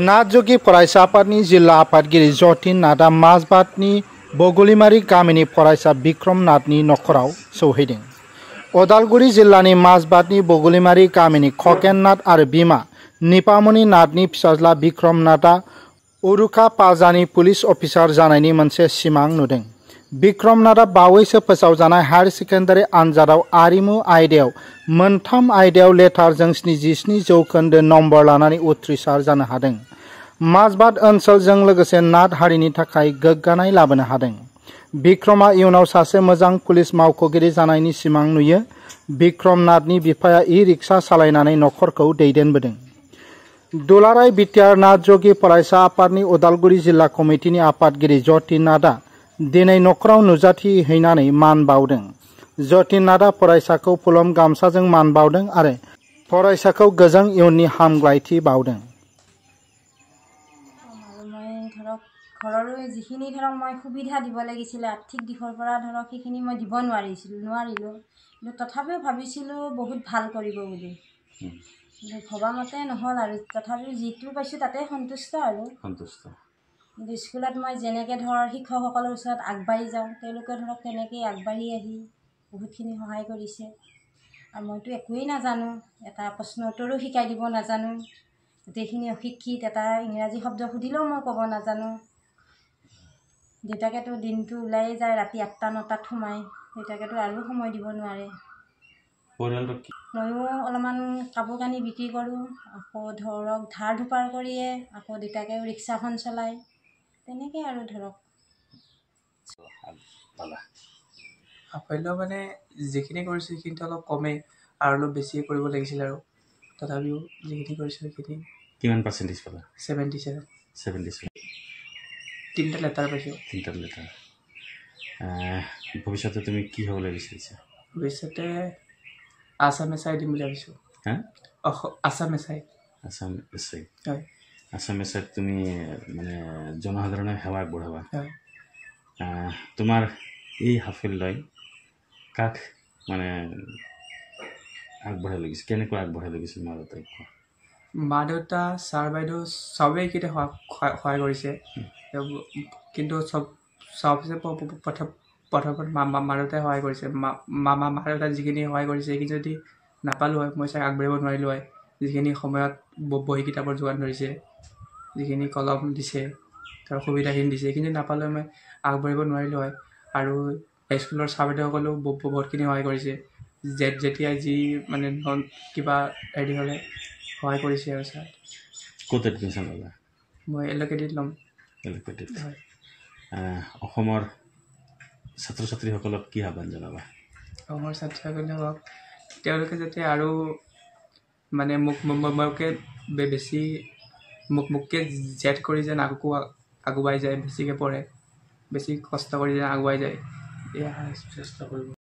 नाथजोगी फरायसा आफादनि जिल्ला आफादगिरि जतिन नाथआ माजबाटनि बगुलिमारि गामिनि फरायसा बिक्रम नाथनि नखराव सौहैदों। उदालगुरि जिल्लानि माजबाटनि बगुलिमारि गामिनि खकेन नाथ आरो बिमा निपामनि नाथनि फिसाज्ला बिक्रम नाथआ उरुखा पाजानि पुलिस अफिसार जानायनि मोनसे सिमां नुदों। बिक्रम नाथआ बावैसो फोसावजानाय हायर सेकेन्डारि आनजादाव आरिमु आयदायाव मोनथाम आयदायाव लेटारजों 77% नम्बर लानानै उथ्रिसार जानो हादों। माजबाट ओनसोलजों लोगोसे नाथ हारिनि थाखाय गोग्गानाय लाबोनो हादों। बिक्रमआ इयुनाव सासे मोजां पुलिस मावख'गिरि जानायनि सिमां नुयो। बिक्रम नाथनि बिफाया इ-रिक्सा सालायनानै नखरखौ दैदेनबोदों। दुलाराय बिटिआर नाथजोगी फरायसा आफादनि उदालगुरि जिल्ला कमिटिनि आफादगिरि जतिन नाथआ दिनै नखराव नुजाथिहैनानै मान बावदों। जतिन नाथआ फरायसाखौ फुलम गामसाजों मान बावदों आरो फरायसाखौ गोजों इयुननि हामग्लायथि बावदों। ঘৰৰ যিখিনি মই সুবিধা দিব লাগিছিল আৰ্থিক দিশৰ পৰা সেইখিনি মই দিব নোৱাৰিলোঁ। কিন্তু তথাপিও ভাবিছিলোঁ বহুত ভাল কৰিব বুলি। ভবা মতে নহ'ল আৰু তথাপিও যিটো পাইছোঁ তাতে সন্তুষ্ট। কিন্তু স্কুলত মই যেনেকৈ শিক্ষকসকলৰ ওচৰত আগবাঢ়ি যাওঁ তেওঁলোকে তেনেকেই আগবাঢ়ি আহি বহুতখিনি সহায় কৰিছে। আৰু মইতো একোৱেই নাজানো, এটা প্ৰশ্ন উত্তৰো শিকাই দিব নাজানো, গোটেইখিনি অশিক্ষিত, এটা ইংৰাজী শব্দ সুধিলেও মই ক'ব নাজানো। দেউতাকেতো দিনটো ওলায়ে যায়, ৰাতি 8টা-9টাত সোমায়। দেউতাকেতো আৰু সময় দিব নোৱাৰে। ময়ো অলপমান কাপোৰ কানি বিক্ৰী কৰোঁ, আকৌ ধাৰ ধোপাৰ কৰিয়ে আকৌ দেউতাকেও ৰিক্সাখন চলায়, তেনেকৈ আৰু সাফল্য মানে যিখিনি কৰিছোঁ সেইখিনিতো অলপ কমেই, আৰু অলপ বেছিয়ে কৰিব লাগিছিল। আৰু তথাপিও যিখিনি কৰিছোঁ সেইখিনি। কিমান পাৰ্চেণ্টেজ পালা? 77। 3টা লেটাৰ পাইছোঁ। 3টা লেটাৰ। ভৱিষ্যতে তুমি কি হ'বলৈ বিচাৰিছা? ভৱিষ্যতে আছাম এছাই দিম বুলি ভাবিছোঁ। আছাম এছাই। আছাম এছাই। হয়। আছাম এছাইত তুমি মানে জনসাধাৰণৰ সেৱা আগবঢ়াবা। হয়। তোমাৰ এই সাফল্যই কাক মানে আগবঢ়াই লাগিছে? কেনেকৈ আগবঢ়াই লাগিছিল মা দেউতাই? মা দেউতা, ছাৰ বাইদেউ চবেই এইকেইটা সহায় কৰিছে। কিন্তু চবচে প্ৰথমত মা দেউতাই সহায় কৰিছে। মা দেউতাই যিখিনি সহায় কৰিছে সেইখিনি যদি নাপালোঁ হয় মই চাগে আগবাঢ়িব নোৱাৰিলোঁ হয়। যিখিনি সময়ত বহি কিতাপৰ যোগান ধৰিছে, যিখিনি কলম দিছে, তাৰ সুবিধাখিনি দিছে, সেইখিনি নাপালে মই আগবাঢ়িব নোৱাৰিলোঁ হয়। আৰু স্কুলৰ ছাৰ বাইদেউসকলেও বহুতখিনি সহায় কৰিছে। যেতিয়া যি মানে কিবা হেৰি হ'লে সহায় কৰিছে আৰু ছাৰ। ক'ত এডমিশ্যন ল'লা? মই এলকেডিত ল'ম। এলকেডিত। হয়। অসমৰ ছাত্ৰ ছাত্ৰীসকলক কি আহ্বান জনাবা? অসমৰ ছাত্ৰ ছাত্ৰীসকলক তেওঁলোকে যাতে আৰু মানে মোতকৈ বেছি মোতকৈ জেদ কৰি যেন আগুৱাই যায়, বেছিকৈ পঢ়ে, বেছি কষ্ট কৰি যেন আগুৱাই যায়, এয়া চেষ্টা কৰিব।